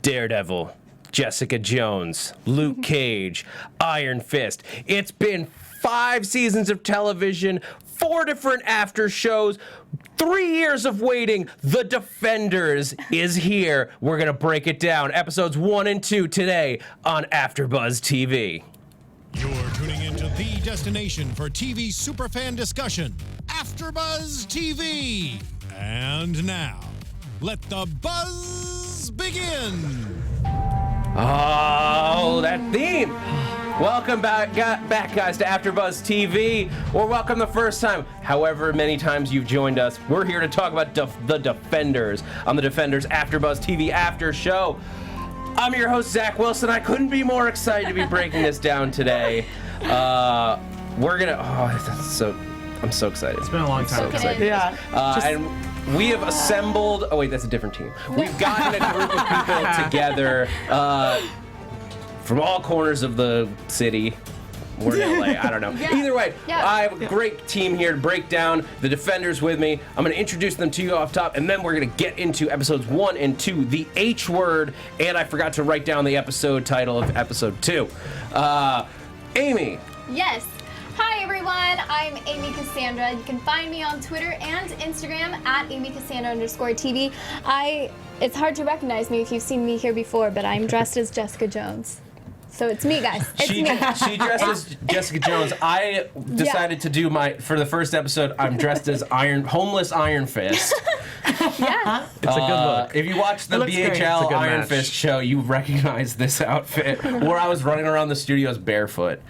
Daredevil, Jessica Jones, Luke Cage, Iron Fist. It's been 5 seasons of television, 4 different after shows, 3 years of waiting. The Defenders is here. We're going to break it down. Episodes 1 and 2 today on AFTERBUZZ TV. You're tuning into the destination for TV superfan discussion, AFTERBUZZ TV. And now, let the buzz begin. Oh, that theme. Welcome back, guys, to AFTERBUZZ TV, or welcome the first time. However many times you've joined us, we're here to talk about The Defenders on the Defenders AFTERBUZZ TV After Show. I'm your host, Zach Wilson. I couldn't be more excited to be breaking this down today. I'm so excited. It's been a long time. Yeah. And we have assembled, oh wait, that's a different team. We've gotten a group of people together from all corners of the city. We're in LA, I don't know. Yeah. Either way, Yeah. I have a great team here to break down the Defenders with me. I'm going to introduce them to you off top, and then we're going to get into episodes 1 and 2, the H word, and I forgot to write down the episode title of episode 2. Amy. Yes. Hi everyone, I'm Amy Cassandra. You can find me on Twitter and Instagram at AmyCassandra_TV. It's hard to recognize me if you've seen me here before, but I'm dressed as Jessica Jones. So it's me, guys. It's me. She dressed as Jessica Jones. I decided to do for the first episode, I'm dressed as homeless Iron Fist. Yeah. It's a good look. If you watch the looks great. It's a BHL good Iron match. Fist show, you recognize this outfit. Where I was running around the studios barefoot.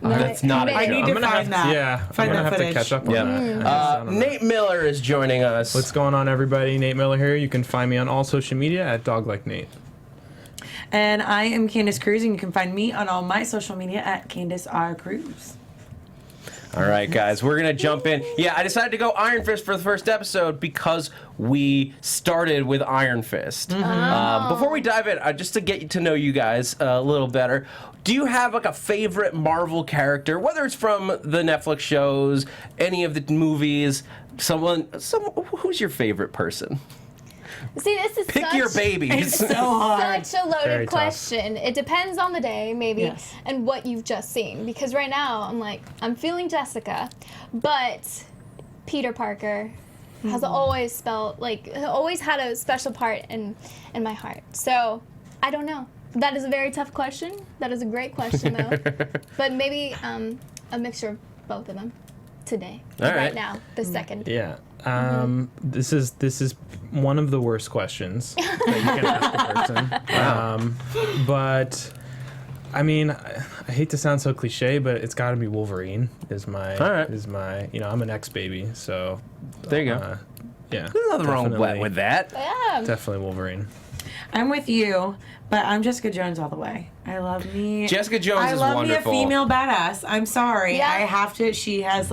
That's not a I joke. need I'm gonna find have that. Yeah, Find I'm gonna that have to footage. catch up on that. Yeah. Nate Miller is joining us. What's going on, everybody? Nate Miller here. You can find me on all social media at DogLikeNate. And I am Candice Cruz, and you can find me on all my social media at Candice R. Cruz. All right, guys, we're going to jump in. Yeah, I decided to go Iron Fist for the first episode because we started with Iron Fist. Before we dive in, just to get to know you guys a little better, do you have like a favorite Marvel character, whether it's from the Netflix shows, any of the movies, who's your favorite person? See, this is Pick your babies. So hard. such a Very loaded tough. question. It depends on the day, maybe, Yes. and what you've just seen. Because right now, I'm feeling Jessica, but Peter Parker has always always had a special part in my heart. So, I don't know. That is a very tough question. That is a great question, though. But maybe a mixture of both of them today. All right. Right now, the second. Yeah. This is one of the worst questions that you can ask a person. But I mean, I hate to sound so cliche, but it's got to be Wolverine. I'm an ex-baby, so There you go. yeah. There's nothing wrong definitely- with that. Yeah. Definitely Wolverine. I'm with you, but I'm Jessica Jones all the way. I love me. Jessica Jones I is love wonderful. me a female badass. I'm sorry. Yeah. I have to. She has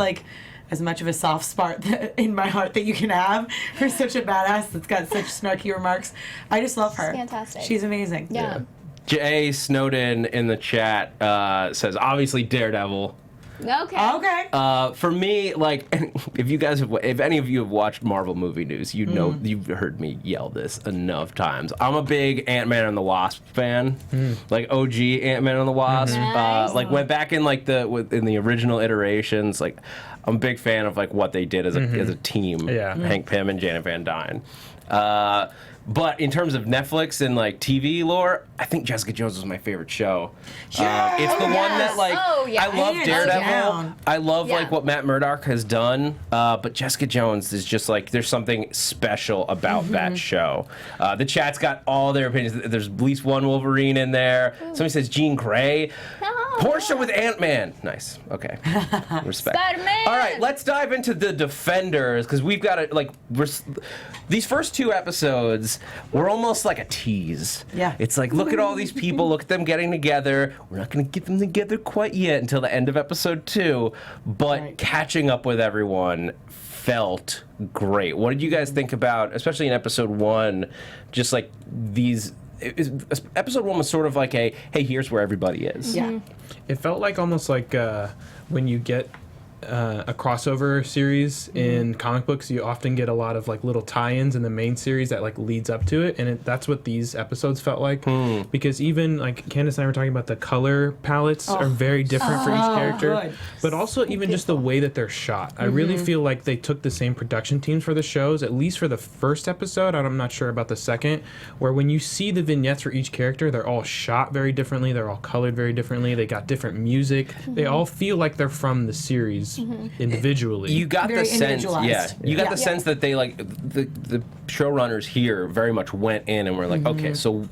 as much of a soft spot in my heart that you can have for such a badass that's got such snarky remarks. I just love her. She's fantastic. She's amazing. Yeah. Jay Snowden in the chat says, obviously Daredevil. Okay. Okay. For me, if any of you have watched Marvel movie news, you know you've heard me yell this enough times. I'm a big Ant-Man and the Wasp fan, like OG Ant-Man and the Wasp. Nice. Went back in in the original iterations. I'm a big fan of what they did as a team. Yeah. Hank Pym and Janet Van Dyne. But in terms of Netflix and TV lore, I think Jessica Jones was my favorite show. It's the one that I love Hands Daredevil. down. I love Yeah. what Matt Murdock has done. But Jessica Jones is just there's something special about that show. The chat's got all their opinions. There's at least one Wolverine in there. Somebody says Jean Grey. Portia with Ant-Man. Nice. Okay. Respect. Spider-Man. All right, let's dive into the Defenders because we've got these first 2 episodes were almost like a tease. Yeah. It's look at all these people, look at them getting together. We're not going to get them together quite yet until the end of episode 2, but catching up with everyone felt great. What did you guys think about, especially in episode 1, just these? Episode 1 was sort of hey, here's where everybody is. Yeah. It felt almost like when you get a crossover series in comic books, you often get a lot of like little tie-ins in the main series that like leads up to it, and that's what these episodes felt like. Because even like Candice and I were talking about, the color palettes are very different for each character, good. but also even just the way that they're shot. I really feel like they took the same production teams for the shows, at least for the first episode. I'm not sure about the second, where when you see the vignettes for each character, they're all shot very differently, they're all colored very differently, they got different music, they all feel like they're from the series individually. You got Very the sense, individualized. you got the sense that they like the showrunners here very much went in and were like, okay, so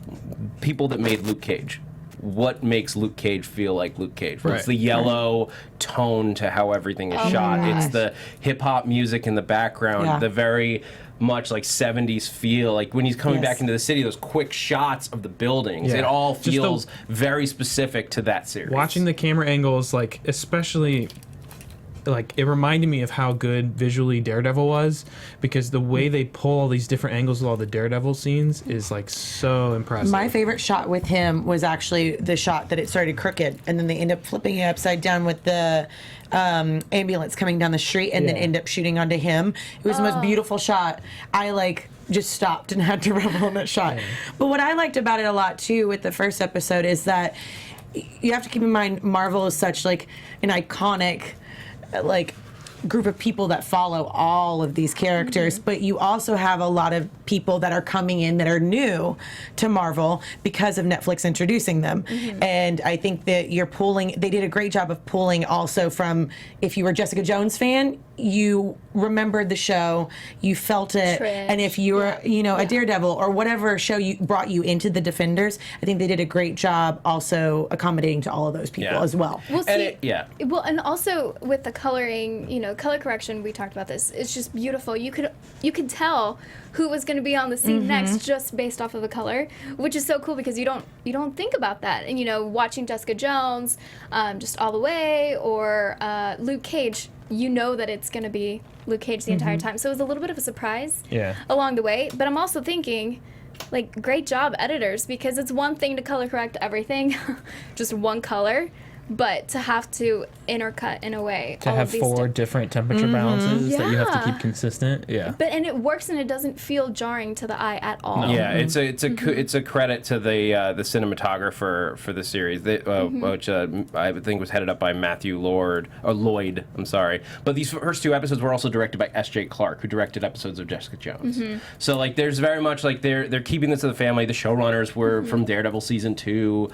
people that made Luke Cage, what makes Luke Cage feel like Luke Cage? Well, it's the yellow tone to how everything is shot. It's the hip hop music in the background, the very much like 70s feel, like when he's coming back into the city, those quick shots of the buildings. It all feels very specific to that series. Watching the camera angles, like especially, like it reminded me of how good visually Daredevil was, because the way they pull all these different angles with all the Daredevil scenes is like so impressive. My favorite shot with him was actually the shot that it started crooked, and then they end up flipping it upside down with the ambulance coming down the street, and then end up shooting onto him. It was the most beautiful shot. I like just stopped and had to revel in that shot. But what I liked about it a lot too with the first episode is that you have to keep in mind Marvel is such like an iconic like group of people that follow all of these characters, but you also have a lot of people that are coming in that are new to Marvel because of Netflix introducing them. And I think that they did a great job of pulling also from, if you were a Jessica Jones fan, you remembered the show, you felt it, and if you were, a Daredevil or whatever show you brought you into the Defenders, I think they did a great job also accommodating to all of those people as well. Well, And see, well, and also with the coloring, color correction, we talked about this. It's just beautiful. You could tell who was going to be on the scene next just based off of the color, which is so cool because you don't think about that. And watching Jessica Jones, just all the way, or Luke Cage, that it's going to be Luke Cage the entire time. So it was a little bit of a surprise along the way. But I'm also thinking, like, great job, editors, because it's one thing to color correct everything, just one color, but to have to intercut in a way. To have four different temperature balances that you have to keep consistent. And it works, and it doesn't feel jarring to the eye at all. Yeah, it's a credit to the cinematographer for the series, which I think was headed up by Lloyd. I'm sorry, but these first two episodes were also directed by S.J. Clarke, who directed episodes of Jessica Jones. So like, there's very much like they're keeping this to the family. The showrunners were from Daredevil season 2.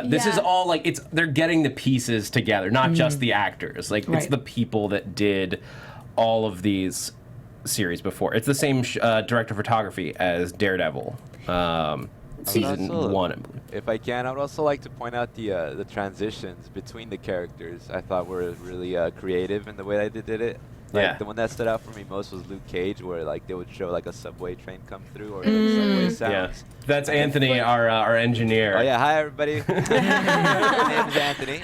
This is all like they're getting the pieces together, not just the actors. Like it's the people that did all of these series before. It's the same director of photography as Daredevil. Season 1, I believe. If I can, I would also like to point out the transitions between the characters. I thought were really creative in the way they did it. Like the one that stood out for me most was Luke Cage, where like they would show like a subway train come through or like, subway sounds. That's Anthony, our engineer. Oh yeah, hi everybody. My name is Anthony.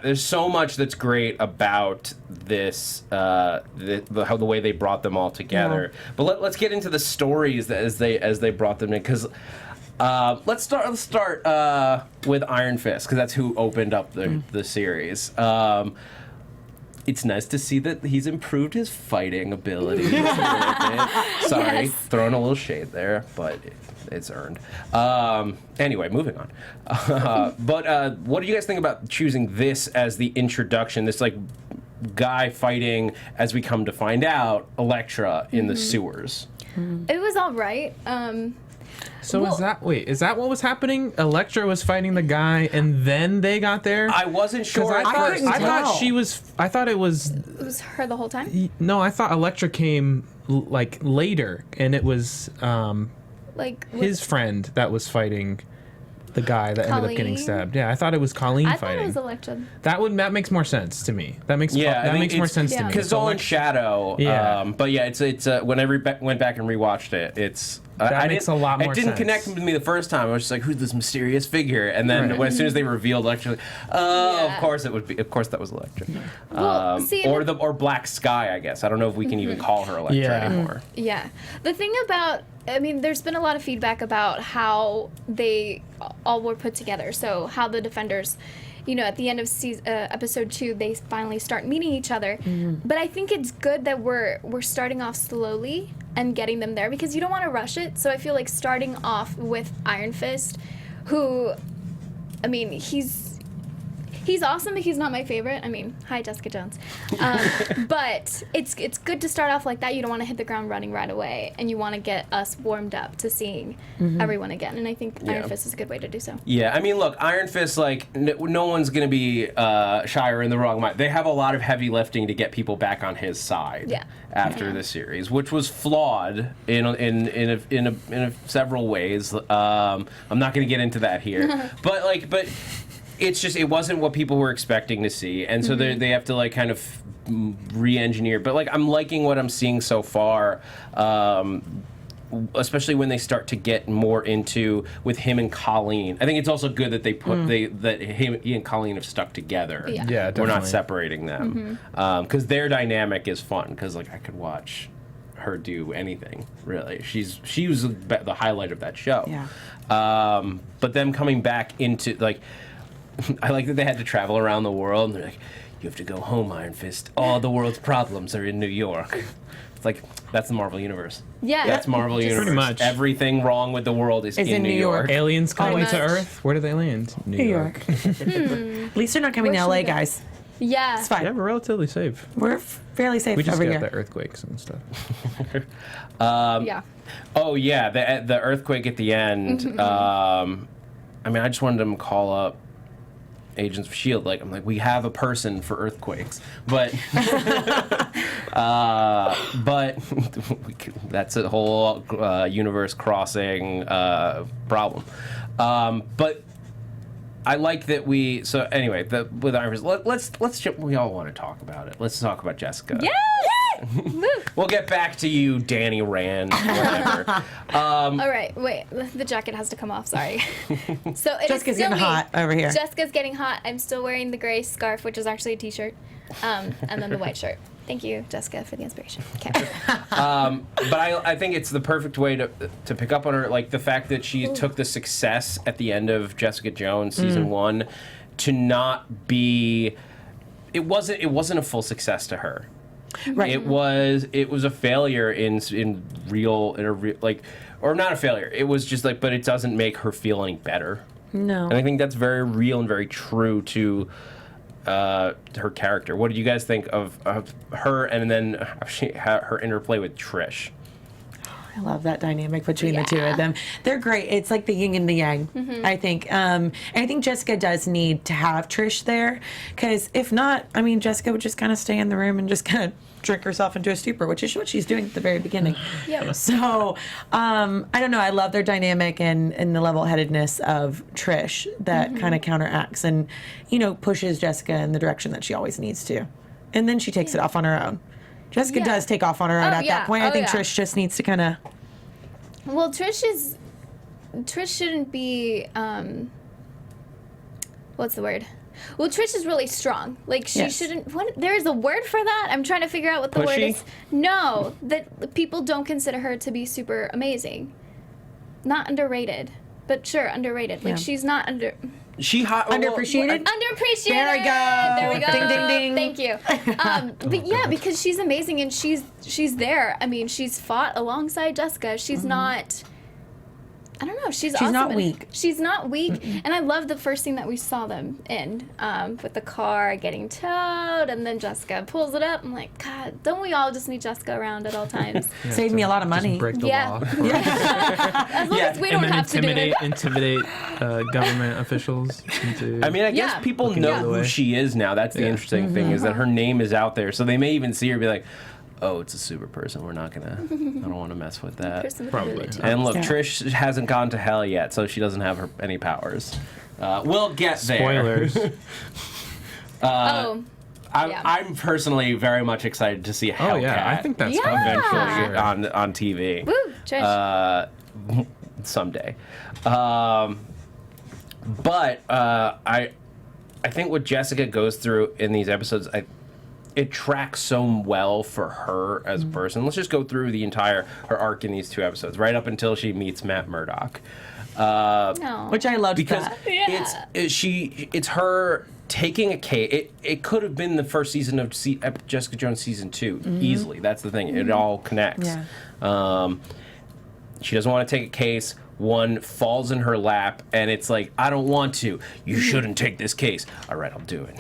There's so much that's great about this, how the way they brought them all together. But let's get into the stories as they brought them in, because let's start with Iron Fist, because that's who opened up the series. It's nice to see that he's improved his fighting abilities a little bit. Sorry, throwing a little shade there, but it's earned. Anyway, moving on. But what do you guys think about choosing this as the introduction? This like guy fighting, as we come to find out, Elektra in the sewers. It was all right. So is that what was happening? Elektra was fighting the guy, and then they got there. I wasn't sure at first. I thought it was. It was her the whole time. No, I thought Elektra came like later, and it was his friend that was fighting the guy that ended up getting stabbed. Yeah, I thought it was Colleen fighting. I thought it was Elektra. That makes more sense to me. That makes more sense to me. Because it's all in shadow. But yeah, it's when I went back and rewatched it, it's. That makes a lot more sense. It didn't connect with me the first time. I was just like, who's this mysterious figure? And then as soon as they revealed Elektra, like, of course it would be. Of course that was Elektra. Or Black Sky, I guess. I don't know if we can even call her Elektra anymore. Yeah. The thing about, there's been a lot of feedback about how they all were put together. So how the Defenders at the end of episode 2, they finally start meeting each other. But I think it's good that we're starting off slowly and getting them there, because you don't want to rush it. So I feel like starting off with Iron Fist, who, I mean, he's awesome, but he's not my favorite. I mean, hi, Jessica Jones. But it's good to start off like that. You don't want to hit the ground running right away, and you want to get us warmed up to seeing everyone again. And I think Iron Fist is a good way to do so. Yeah, I mean, look, Iron Fist, like, no one's going to be shy or in the wrong mind. They have a lot of heavy lifting to get people back on his side after the series, which was flawed in several ways. I'm not going to get into that here. but it's just, it wasn't what people were expecting to see, and so they have to, like, kind of re-engineer. But, like, I'm liking what I'm seeing so far, especially when they start to get more into with him and Colleen. I think it's also good that they put that he and Colleen have stuck together. Yeah, definitely. We're not separating them, because their dynamic is fun. Because, like, I could watch her do anything, really. She was the highlight of that show. Yeah. But them coming back into, like, I like that they had to travel around the world, and they're like, you have to go home, Iron Fist. All the world's problems are in New York. It's like, that's the Marvel Universe. Yeah. That's Marvel Universe. Pretty much. Everything wrong with the world is in New York. Aliens coming much. to Earth? Where do they land? New York. At least they're not coming to LA, guys. Yeah. It's fine. Yeah, we're relatively safe. We're fairly safe We just over got here. the earthquakes and stuff. Yeah. Oh, yeah, the earthquake at the end. I mean, I just wanted them to call up Agents of S.H.I.E.L.D. I'm like, we have a person for earthquakes, but that's a whole universe crossing problem. But I like that we. So anyway, with Iron Fist, let's we all want to talk about it. Let's talk about Jessica. Yes! We'll get back to you, Danny Rand. Whatever. All right, wait. The jacket has to come off. Sorry. So it is Jessica's still getting me. hot over here. Jessica's getting hot. I'm still wearing the gray scarf, which is actually a t-shirt, and then the white shirt. Thank you, Jessica, for the inspiration. Okay. But I think it's the perfect way to pick up on her, like the fact that she took the success at the end of Jessica Jones season 1 to not be. It wasn't a full success to her. Right. It was a failure in a real, like, or not a failure. It was just like, but it doesn't make her feel any better. No. And I think that's very real and very true to her character. What did you guys think of her, and then her interplay with Trish? I love that dynamic between the two of them. They're great. It's like the yin and the yang, I think. And I think Jessica does need to have Trish there, because if not, I mean, Jessica would just kind of stay in the room and just kind of drink herself into a stupor, which is what she's doing at the very beginning. Yep. So, I don't know. I love their dynamic and the level-headedness of Trish that kind of counteracts and, pushes Jessica in the direction that she always needs to. And then she takes it off on her own. Jessica does take off on her own at that point. I think Trish just needs to kind of. Well, Trish shouldn't be. What's the word? Well, Trish is really strong. Like, she shouldn't. There is a word for that. I'm trying to figure out what the word is. No, that people don't consider her to be super amazing. Not underrated, but sure, underrated. Like, she's not Underappreciated? Underappreciated. There we go. There we go. Ding, ding, ding. Thank you. But yeah, because she's amazing and she's there. I mean, she's fought alongside Jessica. She's not. I don't know. She's awesome. not weak. She's not weak. And I love the first scene that we saw them in, with the car getting towed, and then Jessica pulls it up. I'm like, God, don't we all just need Jessica around at all times? Saved me a lot of money. Just break the law. As long as we don't And then have to do it. intimidate government officials into. I mean, I guess people know the other who way. she is now. That's the interesting thing, is that her name is out there. So they may even see her and be like, oh, it's a super person. We're not gonna. I don't want to mess with that. Person with Probably. ability. And look, Yeah. Trish hasn't gone to hell yet, so she doesn't have any powers. We'll get there. Spoilers. I'm personally very much excited to see Hellcat. Oh yeah, I think that's Yeah. coming. eventually Sure. on TV. Woo, Trish. Someday. But I think what Jessica goes through in these episodes, it tracks so well for her as a person. Let's just go through her arc in these 2 episodes, right up until she meets Matt Murdock. No. Which I loved Because that. it's her taking a case. It could have been the first season of Jessica Jones season 2 easily. That's the thing. It all connects. Yeah. She doesn't want to take a case. One falls in her lap, and it's like, I don't want to. You shouldn't take this case. All right, I'll do it.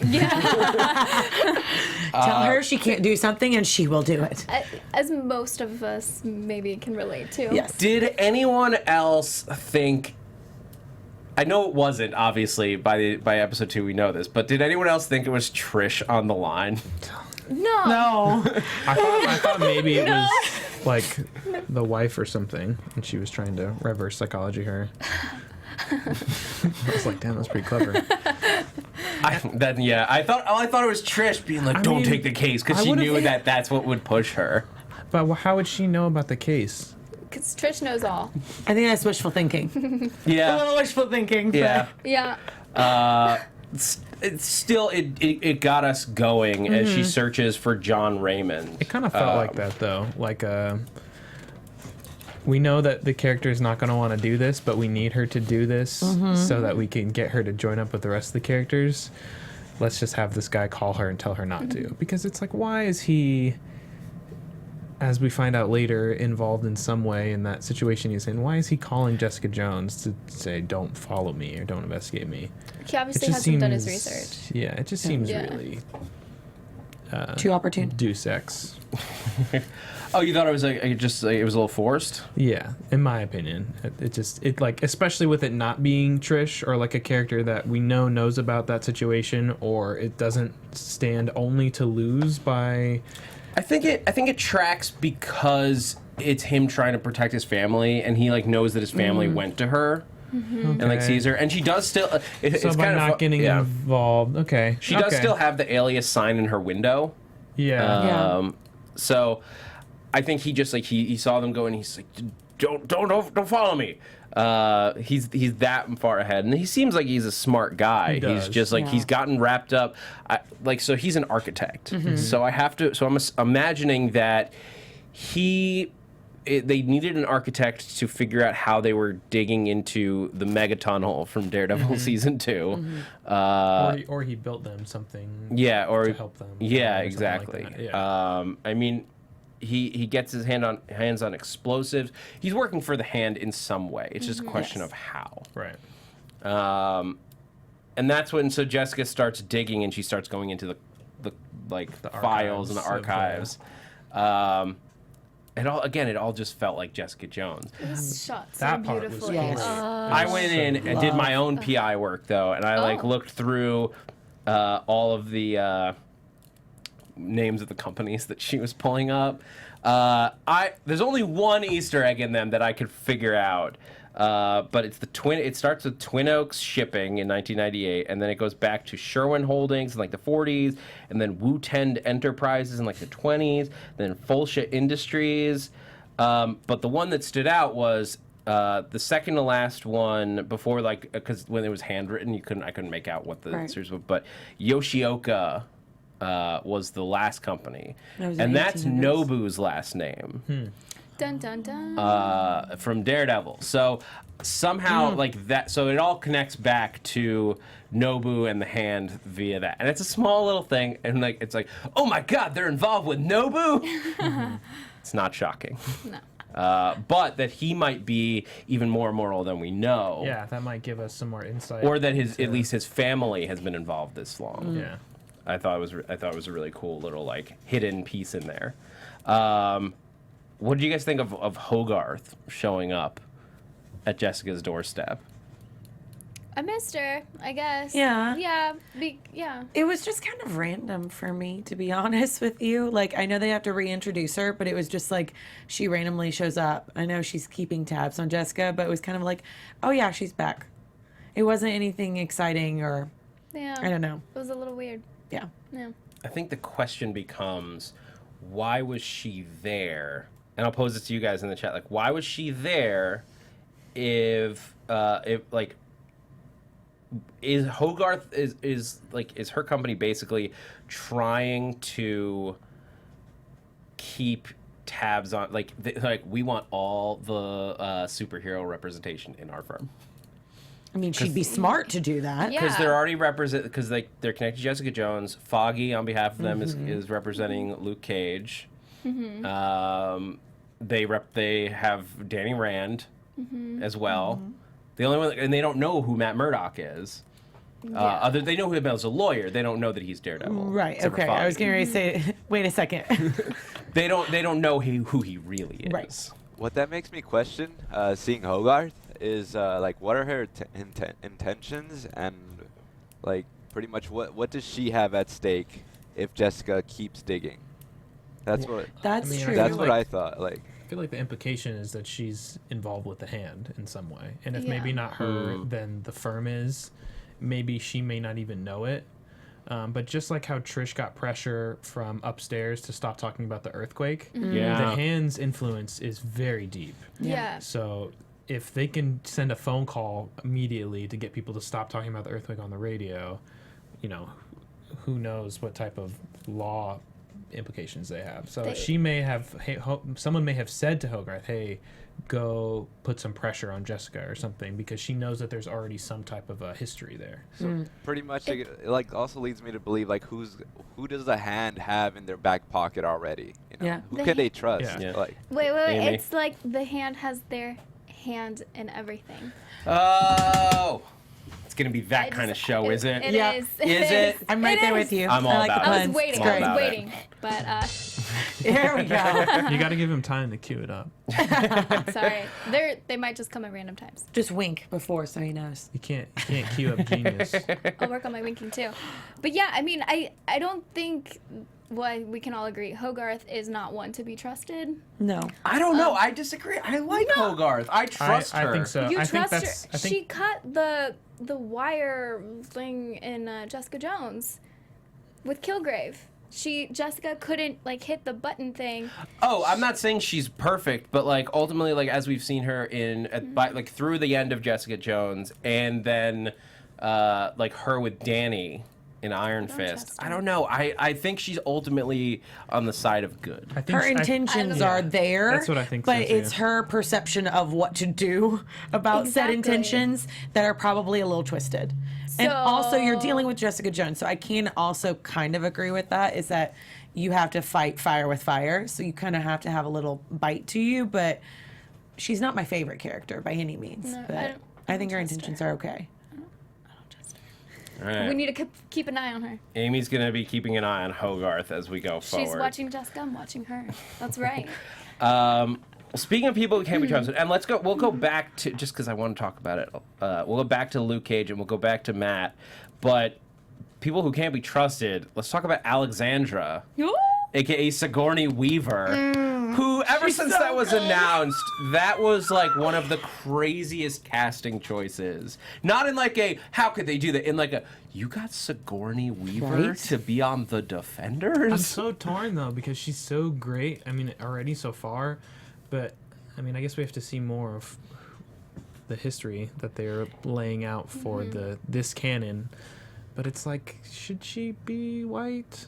Tell her she can't do something, and she will do it. As most of us maybe can relate to. Yes. Did anyone else think? I know it wasn't, obviously, by episode 2 we know this, but did anyone else think it was Trish on the line? No. I thought maybe it was like the wife or something, and she was trying to reverse psychology her. I was like, damn, that's pretty clever. I thought it was Trish being like, don't take the case, because she knew that that's what would push her. But how would she know about the case? Because Trish knows all. I think that's wishful thinking. A Yeah. little wishful thinking. Yeah. Yeah. It's still, it got us going as she searches for John Raymond. It kind of felt like that, though. Like, we know that the character is not going to want to do this, but we need her to do this so that we can get her to join up with the rest of the characters. Let's just have this guy call her and tell her not to. Because it's like, why is he, as we find out later, involved in some way in that situation he's in? Why is he calling Jessica Jones to say, don't follow me or don't investigate me? He obviously hasn't done his research. Yeah, it just seems really Too opportune. Deus Ex. Oh, you thought it was like it was a little forced? Yeah, in my opinion, it like, especially with it not being Trish or like a character that we know knows about that situation, or it doesn't stand only to lose by. I think it tracks because it's him trying to protect his family, and he like knows that his family went to her. And like sees her, and she does still. So It's by kind not of getting involved, okay. She does still have the alias sign in her window. Yeah. So, I think he just like he saw them go, and he's like, don't follow me. He's that far ahead, and he seems like he's a smart guy. He does. He's just like he's gotten wrapped up. So he's an architect. So I'm imagining that they needed an architect to figure out how they were digging into the megatunnel from Daredevil season 2. Or he built them something. Yeah, or to help them. Yeah, or something exactly. like that. Yeah. I mean, he gets his hands on explosives. He's working for the Hand in some way. It's just a question of how. Right. And that's when Jessica starts digging, and she starts going into the files and the archives. It all just felt like Jessica Jones. It was shot so That part was beautifully. Yes. I went in and did my own PI work though, and I looked through all of the names of the companies that she was pulling up. There's only one Easter egg in them that I could figure out. But it's it starts with Twin Oaks Shipping in 1998, and then it goes back to Sherwin Holdings in like the 40s, and then Wu-Tend Enterprises in like the 20s, then Fulcia Industries. But the one that stood out was the second to last one before, like, because when it was handwritten, I couldn't make out what the series was. But Yoshioka was the last company, and that's Nobu's last name. Dun dun dun. From Daredevil. So somehow like that, so it all connects back to Nobu and the Hand via that. And it's a small little thing, and like it's like, oh my god, they're involved with Nobu. It's not shocking. No. But that he might be even more immoral than we know. Yeah, that might give us some more insight. Or that at least his family has been involved this long. Yeah. I thought it was a really cool little like hidden piece in there. What did you guys think of Hogarth showing up at Jessica's doorstep? I missed her, I guess. Yeah. Yeah. Yeah. It was just kind of random for me, to be honest with you. Like, I know they have to reintroduce her, but it was just like she randomly shows up. I know she's keeping tabs on Jessica, but it was kind of like, oh yeah, she's back. It wasn't anything exciting or, Yeah. I don't know. It was a little weird. Yeah. Yeah. I think the question becomes, why was she there? And I'll pose it to you guys in the chat. Like, why was she there if like, is Hogarth is her company basically trying to keep tabs on like we want all the superhero representation in our firm? I mean, she'd be smart to do that. Yeah. Because they're already because they're connected to Jessica Jones. Foggy, on behalf of them, is representing Luke Cage. They have Danny Rand as well. The only one, and they don't know who Matt Murdock is. They know him as a lawyer. They don't know that he's Daredevil. Right. except for Okay. I Foggy. was getting ready to say. Wait a second. They don't know who he really is. Right. What that makes me question, seeing Hogarth, is like, what are her intentions, and like, pretty much what does she have at stake if Jessica keeps digging? That's what. That's I mean, true. That's feel what like- I thought. Like, I feel like the implication is that she's involved with the Hand in some way, and if Yeah. maybe not her, then the firm is. Maybe she may not even know it. But just like how Trish got pressure from upstairs to stop talking about the earthquake, Yeah. the Hand's influence is very deep. Yeah. So if they can send a phone call immediately to get people to stop talking about the earthquake on the radio, you know, who knows what type of law implications they have. So she may have, someone may have said to Hogarth, hey, go put some pressure on Jessica or something, because she knows that there's already some type of a history there. so pretty much, it like also leads me to believe, like, who does the Hand have in their back pocket already? You know? Yeah. Who The can they Hand- trust? Yeah. Like, Wait. Amy. It's like the Hand has their hand in everything. Oh, it's gonna be that I kind of just- show, is it? It Yeah. is. Is it? I'm right It there is. with you. I'm all I like about the it. I was puns. waiting. All I was about it. waiting. But There we go. You got to give him time to cue it up. sorry, they might just come at random times. Just wink before so he knows. You can't cue up genius. I'll work on my winking too. But yeah, I mean, I don't think. Well, we can all agree Hogarth is not one to be trusted. No. I don't know. I disagree. I like Hogarth. I trust her. I think so. You I think trust that's. her? I think She cut the wire thing in Jessica Jones with Kilgrave. Jessica couldn't like hit the button thing. Oh, I'm not saying she's perfect, but like ultimately, like as we've seen her like through the end of Jessica Jones, and then like her with Danny in Iron Fist. trust her. I don't know. I think she's ultimately on the side of good. I think Her intentions are there. That's what I think But so, too. it's her perception of what to do about said Exactly. intentions that are probably a little twisted. And also, you're So- dealing with Jessica Jones, so I can also kind of agree with that. Is that you have to fight fire with fire, so you kind of have to have a little bite to you. But she's not my favorite character by any means. No, but I think her intentions are okay. All right. We need to keep an eye on her. Amy's gonna be keeping an eye on Hogarth as we go forward. She's watching Jessica. I'm watching her. That's right. Speaking of people who can't be trusted, and we'll go back to, just because I want to talk about it, we'll go back to Luke Cage and we'll go back to Matt, but people who can't be trusted, let's talk about Alexandra, aka Sigourney Weaver, who ever since that was announced, that was like one of the craziest casting choices. Not in like a, how could they do that, in like a, you got Sigourney Weaver Right? to be on the Defenders? I'm so torn though, because she's so great. I mean, already so far, but I mean, I guess we have to see more of the history that they're laying out for this canon. But it's like, should she be white?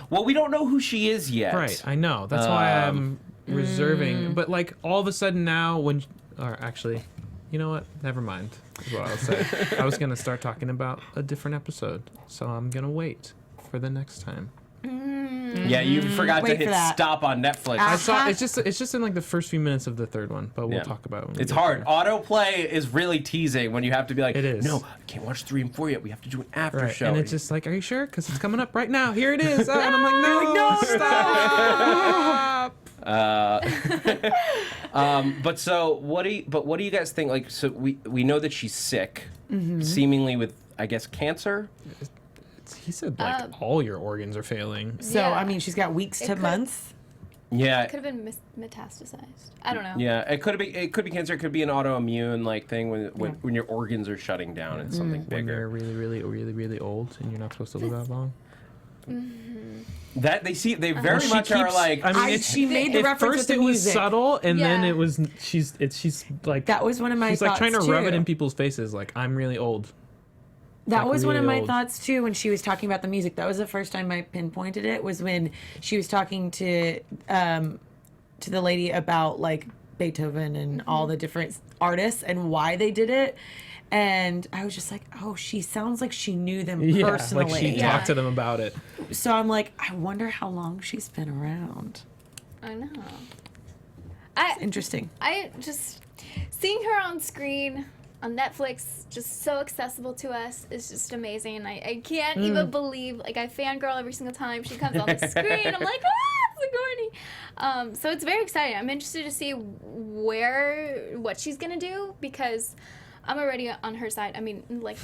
Well, we don't know who she is yet. Right, I know. That's why I'm reserving. But like all of a sudden now, or actually, you know what? Never mind. Is what I'll say. I was gonna start talking about a different episode, so I'm gonna wait for the next time. Yeah, you forgot to Wait hit for that. stop on Netflix. I saw it's just in like the first few minutes of the third one, but we'll Yeah. talk about it. When we It's get hard. there. Autoplay is really teasing when you have to be like, It is. no, I can't watch 3 and 4 yet. We have to do an after Right, show. and it's just like, are you sure? Because it's coming up right now. Here it is. And I'm like, no, stop. but so what do you guys think? Like, so we know that she's sick, seemingly with, I guess, cancer. He said like all your organs are failing. So, Yeah. I mean, she's got weeks to could- months. Yeah. Could have been metastasized. I don't know. Yeah, it could be cancer. It could be an autoimmune like thing when your organs are shutting down and something When you're bigger. really old and you're not supposed to live that long. That they very She much are keeps- like. I mean, She made the at reference first with it the was music. subtle, and then Yeah. it was she's like That was one of my she's like trying to thoughts, rub it too. in people's faces, like I'm really old. That like was one of really my old. thoughts too when she was talking about the music. That was the first time I pinpointed it, was when she was talking to the lady about like Beethoven and all the different artists and why they did it. And I was just like, oh, she sounds like she knew them Yeah, personally. like she talked to them about it. So I'm like, I wonder how long she's been around. I know. Interesting. I just seeing her on screen on Netflix, just so accessible to us, is just amazing. I can't even believe, like, I fangirl every single time she comes on the screen. I'm like, Sigourney. So it's very exciting. I'm interested to see what she's gonna do, because I'm already on her side. I mean, like,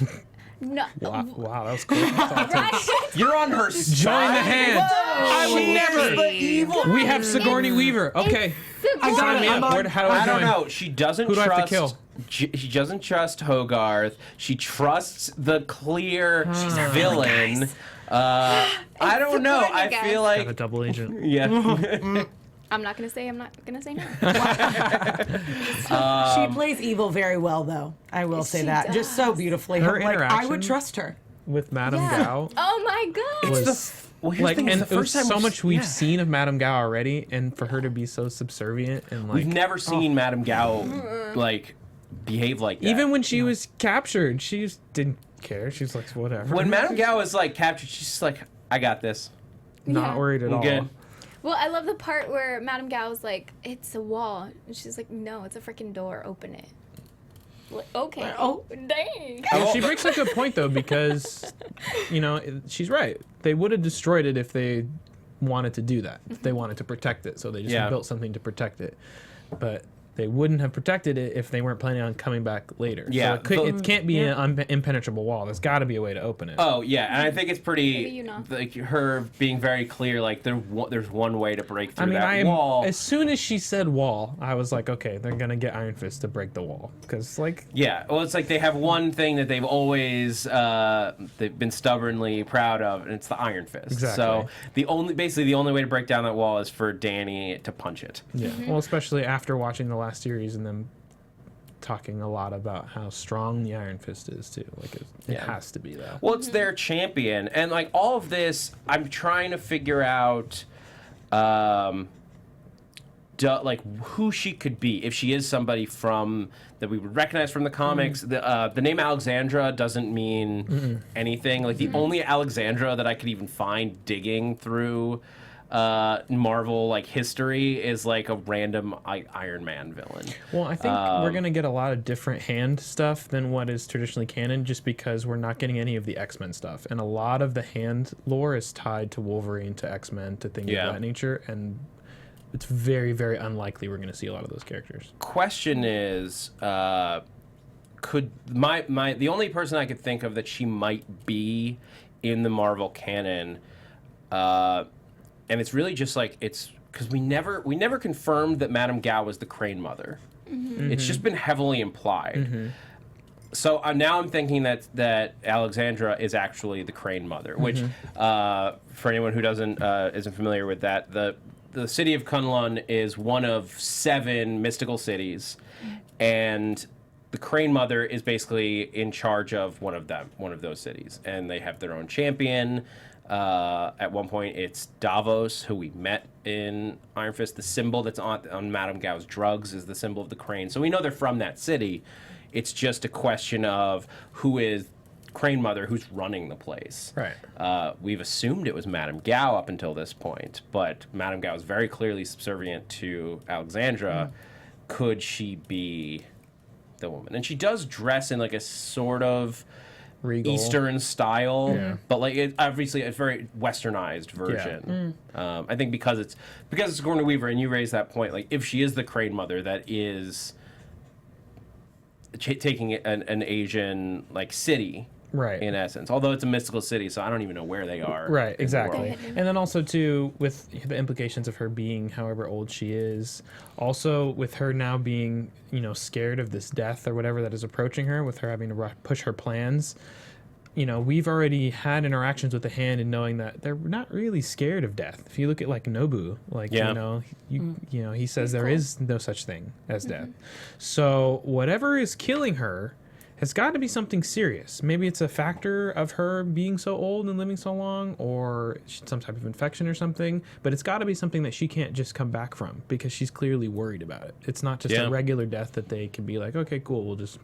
no. Wow, that was cool. Right? You're on her side. Join the hand. I would never. evil. We have Sigourney Weaver. Okay. Sigourney. Sign me up. How do I I join? don't know. She doesn't Who do I have to trust. She doesn't trust Hogarth. She trusts the clear villain. I don't know. Sigourney, I guys. feel I'm a like double agent. yeah. I'm not gonna say no. She plays evil very well, though. I will say She that. Just so does. beautifully. Her I'm like, I would interaction- trust her. With Madame Yeah. Gao Oh my god. was Well, here's like, the thing, and it's the it was first time so we've- much we've yeah. seen of Madame Gao already, and for her to be so subservient and like We've never seen Madame Gao like behave like that. even when she was captured, she just didn't care. She's like, whatever. when Madame Gao is like captured, she's just like, I got this. Not Yeah. worried at I'm all. good. Well, I love the part where Madame Gao's like, it's a wall. And she's like, no, it's a freaking door. Open it. Like, okay. Oh. Dang. Well, she makes a good point though, because she's right. They would have destroyed it if they wanted to do that. If they wanted to protect it, so they just Yeah. built something to protect it. But they wouldn't have protected it if they weren't planning on coming back later. Yeah, so it can't be an impenetrable wall. There's got to be a way to open it. Oh yeah, and I think it's Maybe pretty you know. like her being very clear. Like there's one way to break through I mean, that wall. as soon as she said wall, I was like, okay, they're gonna get Iron Fist to break the wall, because like Yeah, well, it's like they have one thing that they've always they've been stubbornly proud of, and it's the Iron Fist. Exactly. So the only way to break down that wall is for Danny to punch it. yeah, well, especially after watching the last series and them talking a lot about how strong the Iron Fist is too. Like it Yeah. has to be that. Well, it's their champion, and like all of this, I'm trying to figure out, like who she could be if she is somebody from that we would recognize from the comics. The name Alexandra doesn't mean anything. Like the only Alexandra that I could even find digging through Marvel like history is like a random Iron Man villain. Well, I think we're gonna get a lot of different hand stuff than what is traditionally canon, just because we're not getting any of the X-Men stuff, and a lot of the hand lore is tied to Wolverine, to X-Men, to things Yeah. of that nature, and it's very, very unlikely we're gonna see a lot of those characters. Question is, could the only person I could think of that she might be in the Marvel canon, and it's really just like it's because we never confirmed that Madame Gao was the Crane Mother. It's just been heavily implied. So now I'm thinking that Alexandra is actually the Crane Mother, which for anyone who isn't familiar with that, the city of Kunlun is one of 7 mystical cities, and the Crane Mother is basically in charge of one of those cities, and they have their own champion. At one point, it's Davos, who we met in Iron Fist. The symbol that's on Madame Gao's drugs is the symbol of the crane. So we know they're from that city. It's just a question of who is Crane Mother, who's running the place. Right. We've assumed it was Madame Gao up until this point, but Madame Gao is very clearly subservient to Alexandra. Could she be the woman? And she does dress in like a sort of Regal. Eastern style, Yeah. but like obviously a very westernized version. I think because it's Sigourney Weaver, and you raised that point. Like if she is the Crane Mother, that is taking an Asian like city, Right. in essence. Although it's a mystical city, so I don't even know where they are. Right, in the exactly. world. And then also too, with the implications of her being however old she is, also with her now being, scared of this death or whatever that is approaching her, with her having to push her plans. We've already had interactions with the Hand and knowing that they're not really scared of death. If you look at like Nobu, like he says there is no such thing as death. So whatever is killing her has got to be something serious. Maybe it's a factor of her being so old and living so long, or some type of infection or something, but it's got to be something that she can't just come back from, because she's clearly worried about it. It's not just a regular death that they can be like, okay, cool, we'll just...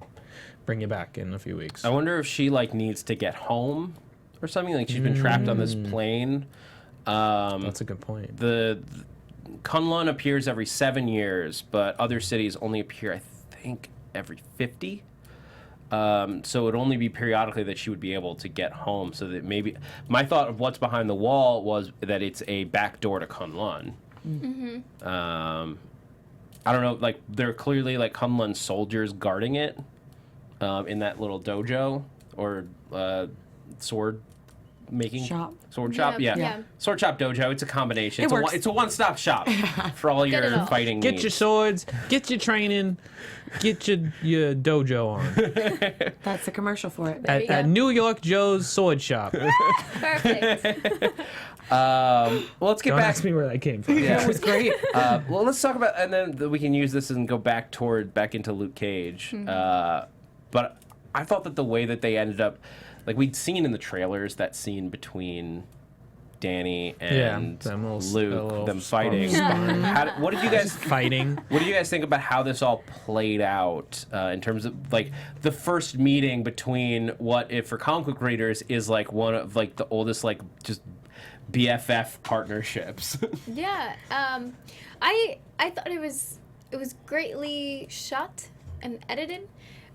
bring you back in a few weeks. I wonder if she like needs to get home or something. Like she's been trapped on this plane. That's a good point. The Kunlun appears every 7 years, but other cities only appear, I think, every 50. So it would only be periodically that she would be able to get home. So that maybe my thought of what's behind the wall was that it's a back door to Kunlun. I don't know. Like there are clearly like Kunlun soldiers guarding it in that little dojo or sword making Shop. sword shop. Yeah. Sword shop dojo. It's a combination. It works. It's a one-stop shop for all it your all. fighting Get needs. your swords, get your training, get your dojo on That's the commercial for it. at, you go. at New York Joe's Sword Shop. Perfect. Well, let's get Don't back. ask me where that came from. Yeah. It was great. Well, let's talk about, and then we can use this and go back into Luke Cage. But I thought that the way that they ended up, like we'd seen in the trailers, that scene between Danny and them little Luke, them sparks. fighting. What did you guys Fighting. What do you guys think about how this all played out in terms of like the first meeting between what, if for comic book readers, is like one of like the oldest like just BFF partnerships? Yeah, I thought it was greatly shot and edited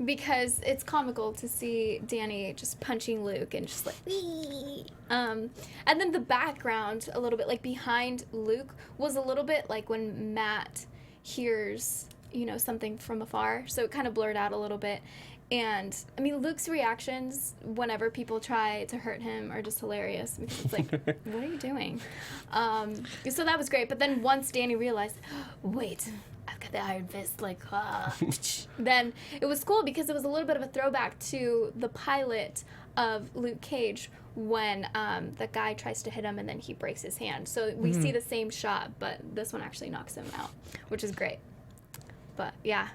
because it's comical to see Danny just punching Luke and just like wee. And then the background a little bit like behind Luke was a little bit like when Matt hears something from afar, so it kind of blurred out a little bit. And I mean, Luke's reactions whenever people try to hurt him are just hilarious because it's like, what are you doing? So that was great. But then once Danny realized, wait, I've got the Iron Fist, like, then it was cool because it was a little bit of a throwback to the pilot of Luke Cage when the guy tries to hit him and then he breaks his hand. So we see the same shot, but this one actually knocks him out, which is great. But yeah.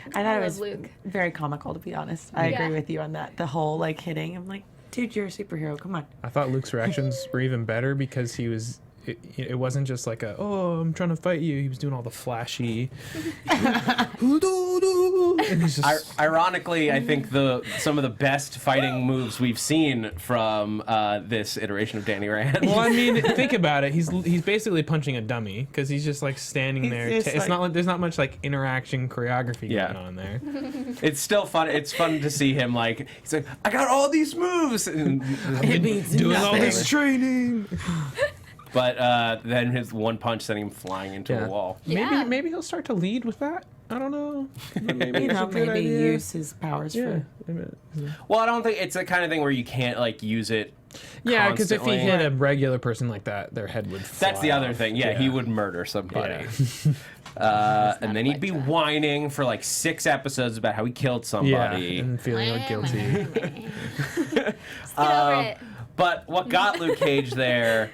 I thought it love was Luke. very comical, to be honest. I Yeah. agree with you on that. The whole like hitting. I'm like, dude, you're a superhero. Come on. I thought Luke's reactions were even better because he was. It wasn't just like I'm trying to fight you. He was doing all the flashy. And he's just, Ironically, I think some of the best fighting moves we've seen from this iteration of Danny Rand. well, I mean, think about it. He's basically punching a dummy because he's just like standing there. just It's like- not like there's not much like interaction choreography Yeah. going on there. It's still fun. It's fun to see him like he's like, I got all these moves, and, It means Doing all nothing. this training. but then his one punch sending him flying into Yeah. a wall. Yeah. Maybe he'll start to lead with that. I don't know. Maybe You it's know, a good maybe idea. use his powers Yeah. for. Well, I don't think it's the kind of thing where you can't like use it. Yeah, because if he constantly. hit a regular person like that, their head would fly That's the other off. thing. Yeah, he would murder somebody. Yeah. And then he'd be whining for like 6 episodes about how he killed Yeah, somebody. and feeling like guilty. Get over it. But what got Luke Cage there?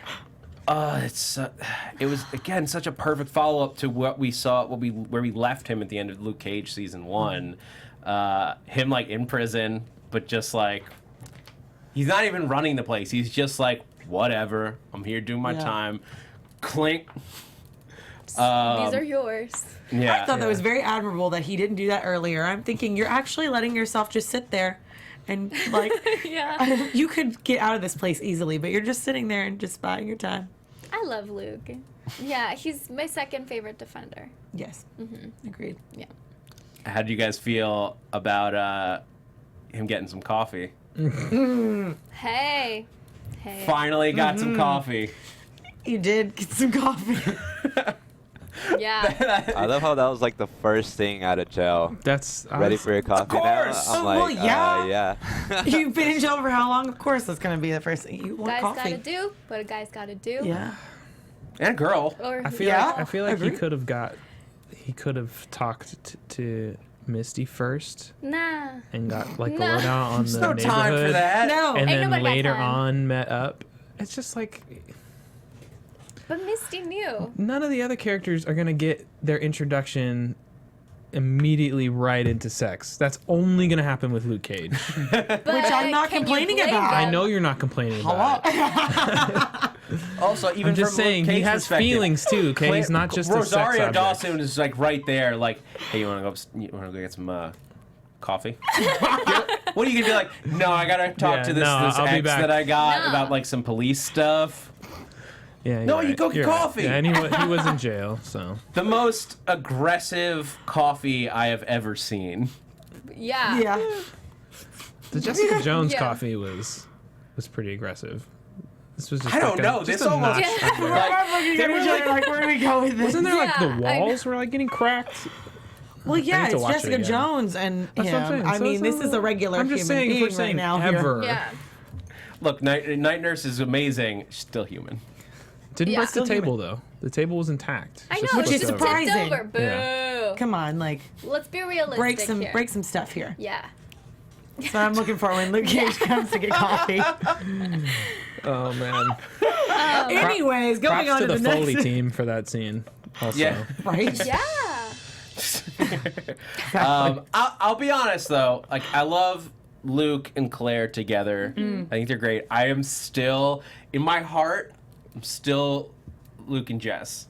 It was again such a perfect follow up to what we saw, where we left him at the end of Luke Cage season 1. Him like in prison, but just like he's not even running the place. He's just like, whatever. I'm here doing my Yeah. time. Clink. These are yours. Yeah. I thought that was very admirable that he didn't do that earlier. I'm thinking you're actually letting yourself just sit there and like Yeah. you could get out of this place easily, but you're just sitting there and just biding your time. I love Luke. Yeah, he's my second favorite Defender. Yes. Agreed. Yeah. How do you guys feel about him getting some coffee? Hey. Finally got some coffee. You did get some coffee. Yeah. I love how that was like the first thing out of jail. That's Ready for your coffee course! now? I'm Well, like, yeah. yeah. You've been in jail for how long? Of course that's gonna be the first thing. You want Guys coffee. gotta do what a guy's gotta do. Yeah. And girl. Or I feel Yeah, like he agreed. could have talked to Misty first nah. and got like a No. lowdown on the No neighborhood. time for that. No. And Ain't then nobody got later time. on met up. It's just like But Misty knew. none of the other characters are gonna get their introduction immediately right into sex. That's only gonna happen with Luke Cage. But Which I'm not can you complaining blame about. I them? know you're not complaining about it. Also, even I'm just from Luke saying he Cage's has perspective, feelings too. Okay, he's not just a sex Rosario object. Dawson is like right there, like, hey, you want to go get some Coffee. What are you gonna be like? No, I gotta talk to this I'll be ex back. that I got No. about like some police stuff. Yeah. No, you're you go get You're coffee. Yeah, and he was in jail, so. The most aggressive coffee I have ever seen. Yeah. Yeah. The Jessica Jones Yeah. coffee was pretty aggressive. This was just I don't like know. just This a almost notch Yeah. under. like, they were like, where do we go with this? Wasn't there like the Yeah, I walls were like getting cracked? Well, yeah, need to it's watch it Jessica again. Jones and That's what I'm him. saying. I So mean, it's this is a regular I'm just human saying, if being we're saying right now. Here. ever. Yeah. look, Night Nurse is amazing. She's still human. Didn't Yeah. break the Still table though. The table was intact. I It's know, just Which it's is flipped just over. surprising. tipped over. Boo. Yeah. Come on, like Let's be realistic here. break some stuff here. Yeah. So I'm looking for when Luke Cage comes to get coffee. Oh man. Anyways, going Props on to to the the Foley next. team for that scene. Also. Yeah. Right? Yeah. I'll be honest though. Like I love Luke and Claire together. I think they're great. I am still in my heart. I'm still Luke and Jess.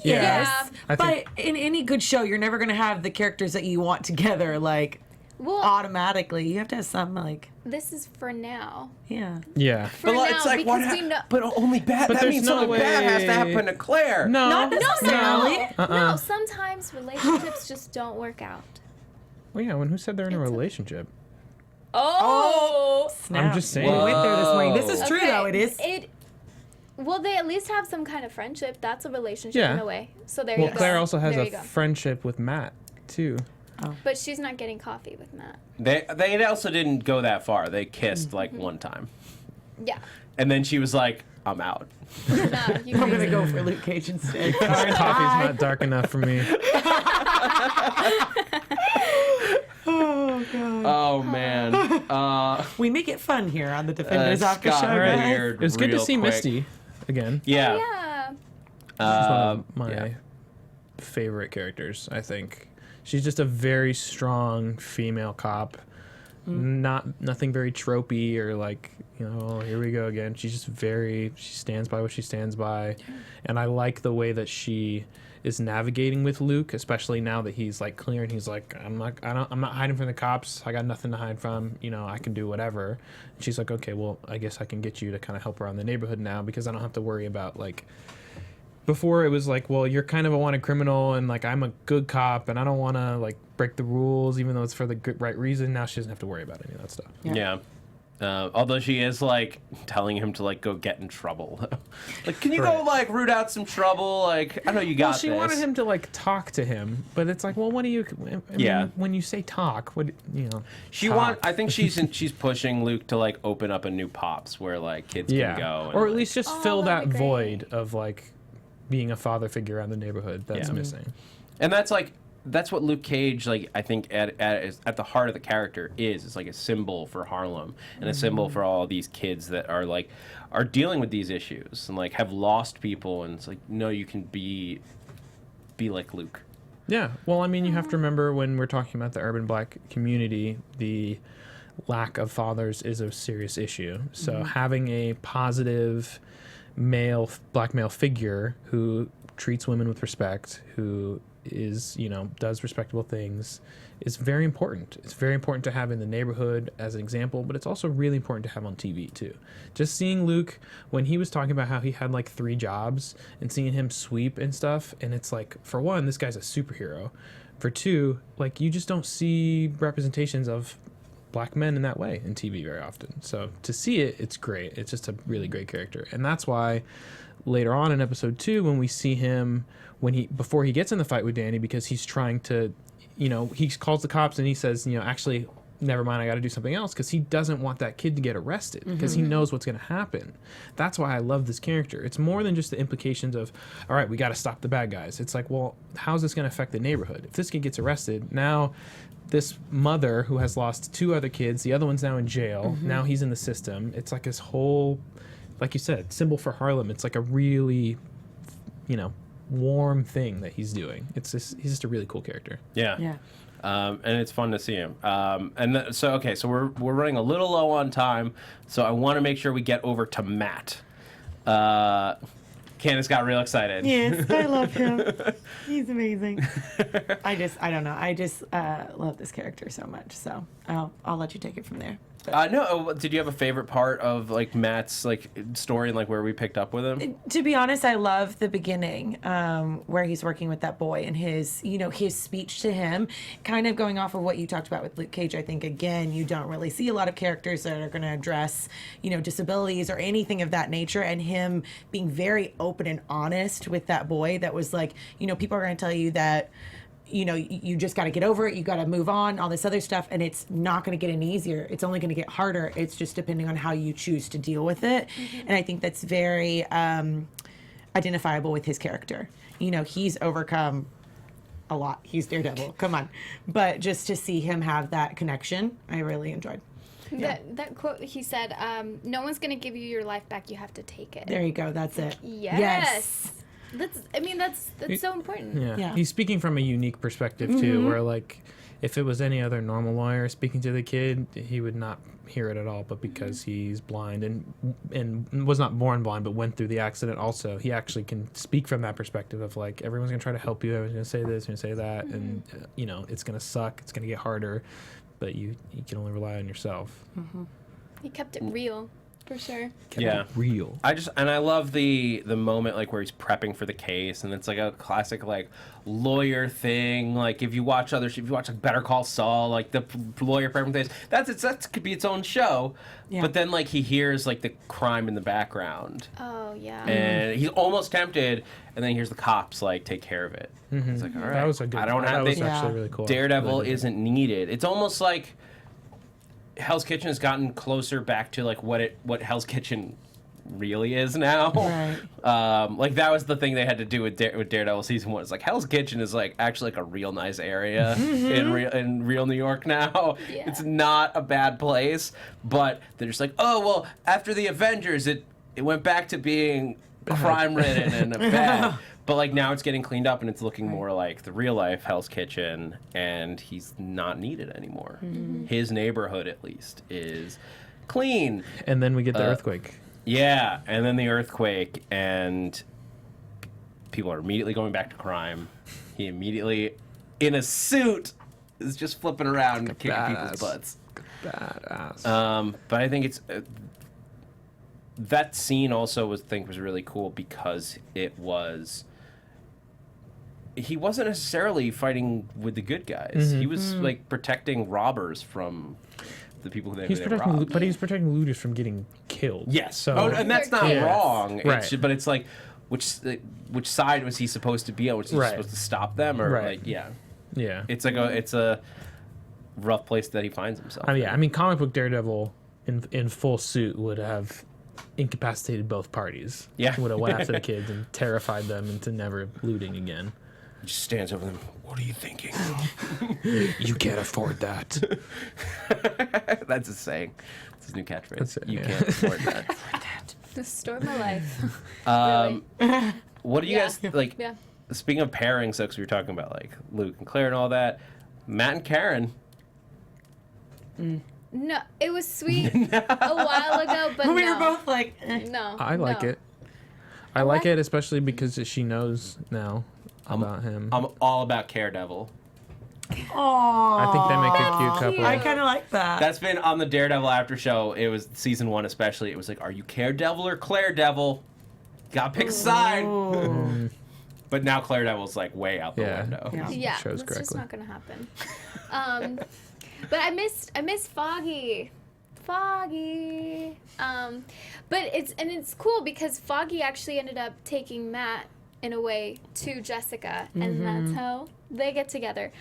Yes. I But think- in any good show, you're never going to have the characters that you want together, like, Well, automatically. You have to have some, like, this is for now. yeah. Yeah. For But now, it's like what? because we know. But only bad. But that there's means no something bad has to way- happen to Claire. No. Not necessarily. No, sometimes relationships just don't work out. Well, yeah. Who said they're in a relationship? Oh. Snap. I'm just saying. We went there this morning. This is true, Okay, though. It is. Well, they at least have some kind of friendship. That's a relationship Yeah. in a way. So there Well, you go. Claire also has there a you go. friendship with Matt too. But she's not getting coffee with Matt. They also didn't go that far. They kissed like one time, Yeah. and then she was like, "I'm out." No, you I'm going to crazy. go for Luke Cage instead. Coffee's not dark enough for me. Oh, God. Oh man. We make it fun here on the Defenders It's After Show. got guys. weird It was good to real see quick. Misty again. Yeah. Yeah. She's one of my yeah. favorite characters, I think. She's just a very strong female cop. Nothing very tropey or like, oh, here we go again. She's just she stands by what she stands by. And I like the way that she is navigating with Luke, especially now that he's like clear and he's like, I'm not hiding from the cops. I got nothing to hide from. I can do whatever. And she's like, okay, well, I guess I can get you to kind of help around the neighborhood now because I don't have to worry about like. Before it was like, well, you're kind of a wanted criminal and like I'm a good cop and I don't want to like break the rules even though it's for the good right reason. Now she doesn't have to worry about any of that stuff. Yeah. Although she is like telling him to like go get in trouble. Like, can you go Right. like root out some trouble? Like, I know you got Well, she this. wanted him to like talk to him, but it's like, well, what do you? I mean, Yeah. When you say talk, what She talk. I think she's pushing Luke to like open up a new Pops where like kids Yeah, can go. And, or at like- least just Oh, fill that'd that be great. void of like being a father figure around the neighborhood that's Yeah. missing. And that's what Luke Cage, like, I think at the heart of the character is. It's like a symbol for Harlem and a symbol for all these kids that are dealing with these issues and like have lost people. And it's like, no, you can be like Luke. Yeah. Well, I mean, you have to remember when we're talking about the urban black community, the lack of fathers is a serious issue. So having a positive black male figure who treats women with respect, who is, does respectable things, is very important. It's very important to have in the neighborhood as an example, but it's also really important to have on TV too. Just seeing Luke when he was talking about how he had like 3 jobs and seeing him sweep and stuff, and it's like, for one, this guy's a superhero. For 2, like you just don't see representations of black men in that way in TV very often. So to see it, it's great. It's just a really great character. And that's why later on in episode 2, when we see him before he gets in the fight with Danny, because he's trying to, he calls the cops and he says, actually, never mind, I got to do something else, because he doesn't want that kid to get arrested because he knows what's going to happen. That's why I love this character. It's more than just the implications of, all right, we got to stop the bad guys. It's like, well, how's this going to affect the neighborhood? If this kid gets arrested, now this mother who has lost 2 other kids, the other one's now in jail. Now he's in the system. It's like this whole, like you said, symbol for Harlem. It's like a really, warm thing that he's doing. He's just a really cool character. Yeah. Yeah. And it's fun to see him. So we're running a little low on time, so I want to make sure we get over to Matt. Candice got real excited. Yes, I love him. He's amazing. I don't know. I just love this character so much. So I'll let you take it from there. No, did you have a favorite part of like Matt's like story and like where we picked up with him? To be honest, I love the beginning where he's working with that boy and his speech to him, kind of going off of what you talked about with Luke Cage. I think again, you don't really see a lot of characters that are going to address disabilities or anything of that nature, and him being very open and honest with that boy. That was like, people are going to tell you that. You just got to get over it. You got to move on, all this other stuff. And it's not going to get any easier. It's only going to get harder. It's just depending on how you choose to deal with it. And I think that's very identifiable with his character. He's overcome a lot. He's Daredevil. Come on. But just to see him have that connection, I really enjoyed. Yeah. That quote he said, no one's going to give you your life back. You have to take it. There you go. That's it. Yes. That's so important. Yeah. He's speaking from a unique perspective too, where like if it was any other normal lawyer speaking to the kid, he would not hear it at all. But because he's blind and was not born blind, but went through the accident also, he actually can speak from that perspective of like everyone's gonna try to help you, everyone's gonna say this, gonna say that, and it's gonna suck, it's gonna get harder, but you can only rely on yourself. He kept it real. For sure. Real. I love the moment like where he's prepping for the case, and it's like a classic like lawyer thing. Like if you watch like Better Call Saul, like the lawyer prepping for the case, that could be its own show. Yeah. But then like he hears like the crime in the background. Oh yeah. And he's almost tempted, and then he hears the cops like take care of it. It's like, all right, that was a good. I don't have that was actually really cool. Daredevil isn't needed. It's almost like Hell's Kitchen has gotten closer back to like what Hell's Kitchen really is now. Right. Like that was the thing they had to do with Daredevil season 1. It's like Hell's Kitchen is like actually like a real nice area in real New York now. Yeah. It's not a bad place, but they're just like, oh well, after the Avengers, it went back to being crime ridden and bad. But like now it's getting cleaned up and it's looking more like the real life Hell's Kitchen, and he's not needed anymore. His neighborhood at least is clean. And then we get the earthquake. Yeah, and then the earthquake, and people are immediately going back to crime. He immediately, in a suit, is just flipping around and kicking people's butts. Badass. But I think it's that scene also was really cool because it was. He wasn't necessarily fighting with the good guys. He was like protecting robbers from the people who they robbed. But he's protecting looters from getting killed. Yes. So, and that's not wrong. Right. But it's like, which side was he supposed to be on? Was he supposed to stop them, or like Yeah. It's like it's a rough place that he finds himself. I mean, comic book Daredevil in full suit would have incapacitated both parties. Yeah. Would have went after the kids and terrified them into never looting again. He just stands over them. What are you thinking? You can't afford that. That's his saying. It's his new catchphrase. That's it, You yeah. can't afford that. The story of my life. Really? What do you guys like? Yeah. Speaking of pairings, because we were talking about like Luke and Claire and all that, Matt and Karen. No, it was sweet a while ago, but We were both like, no. I like it. I like it, especially because she knows now about him. I'm all about Daredevil. I think they make a cute couple. I kind of like that. That's been on the Daredevil after show. It was season 1 especially. It was like, are you Daredevil or Claire Devil? Gotta pick a side. But now Claire Devil's like way out the window. Yeah, Chose that's just correctly. not gonna happen. But I miss Foggy. But it's cool because Foggy actually ended up taking Matt in a way to Jessica, and that's how they get together.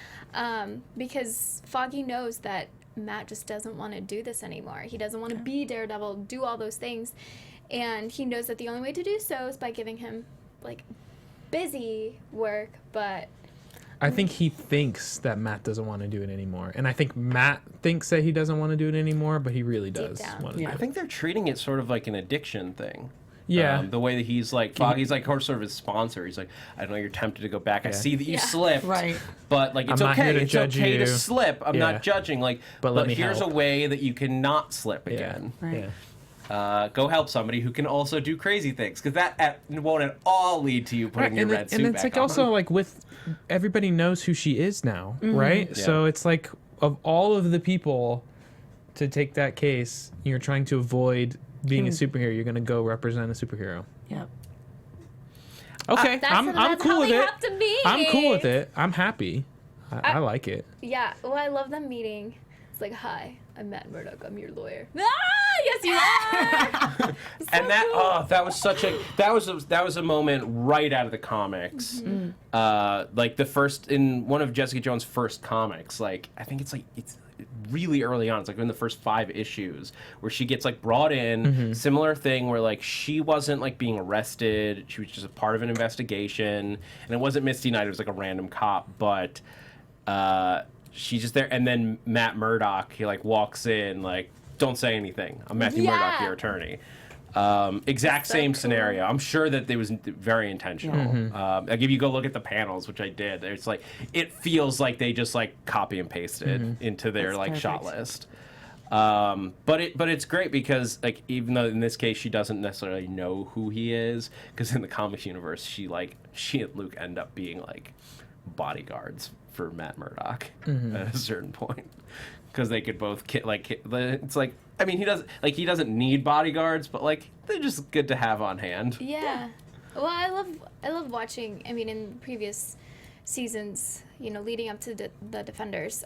Because Foggy knows that Matt just doesn't want to do this anymore. He doesn't want to be Daredevil, do all those things, and he knows that the only way to do so is by giving him like busy work. But I think he thinks that Matt doesn't want to do it anymore. And I think Matt thinks that he doesn't want to do it anymore, but he really does down. want to do I it. think they're treating it sort of like an addiction thing. Yeah. The way that he's like, Foggy's like sort of his sponsor. He's like, I know you're tempted to go back. I see that you slipped. Right. But like, it's I'm not here okay. to It's judge okay to you. slip. I'm Yeah. not judging. Like, But let me here's help. a way that you cannot slip Yeah. again. Right. Yeah. go help somebody who can also do crazy things, because that won't at all lead to you putting your red suit and it's back like on. also like with everybody knows who she is now, right? Yeah. So it's like of all of the people to take that case, you're trying to avoid being a superhero. You're gonna go represent a superhero. Yep. Okay, I'm that's cool how with they it. have to be. I'm cool with it. I'm happy. I like it. Yeah. Well, I love them meeting. It's like, hi, I'm Matt Murdock. I'm your lawyer. Ah, yes, you are. And that was such a that was a moment right out of the comics. Like the first in one of Jessica Jones' first comics. Like I think it's really early on. It's like in the first 5 issues where she gets like brought in. Similar thing where like she wasn't like being arrested. She was just a part of an investigation, and it wasn't Misty Knight. It was like a random cop, but she's just there. And then Matt Murdock, he like walks in like, don't say anything. I'm Matthew Murdock, your attorney. Exact so same cool. scenario. I'm sure that it was very intentional. Like if you go look at the panels, which I did, it's like it feels like they just like copy and pasted into their That's like shot perfect. list. But it's great because like even though in this case she doesn't necessarily know who he is, because in the comics universe she and Luke end up being like bodyguards for Matt Murdock at a certain point, because they could both it's like, I mean, he doesn't need bodyguards, but like they're just good to have on hand. Yeah. Well, I love watching. I mean, in previous seasons, you know, leading up to the Defenders,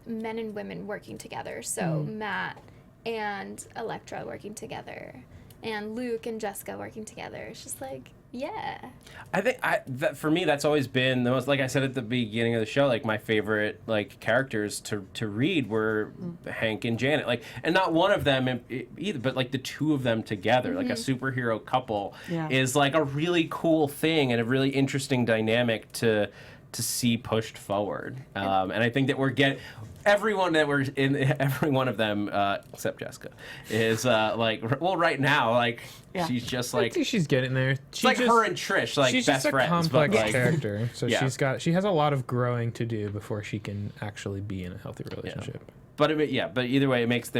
men and women working together. So Matt and Elektra working together, and Luke and Jessica working together. It's just like, yeah. I think that for me that's always been the most, like I said at the beginning of the show, like my favorite like characters to read were Hank and Janet, like, and not one of them either, but like the two of them together, like a superhero couple is like a really cool thing and a really interesting dynamic to see pushed forward. And I think that we're getting everyone that we're in, every one of them except Jessica is like, well, right now, like she's just I like, think she's getting there. it's like her and Trish, like She's best just a friends, complex but like, character, so Yeah. she has a lot of growing to do before she can actually be in a healthy relationship. but either way, it makes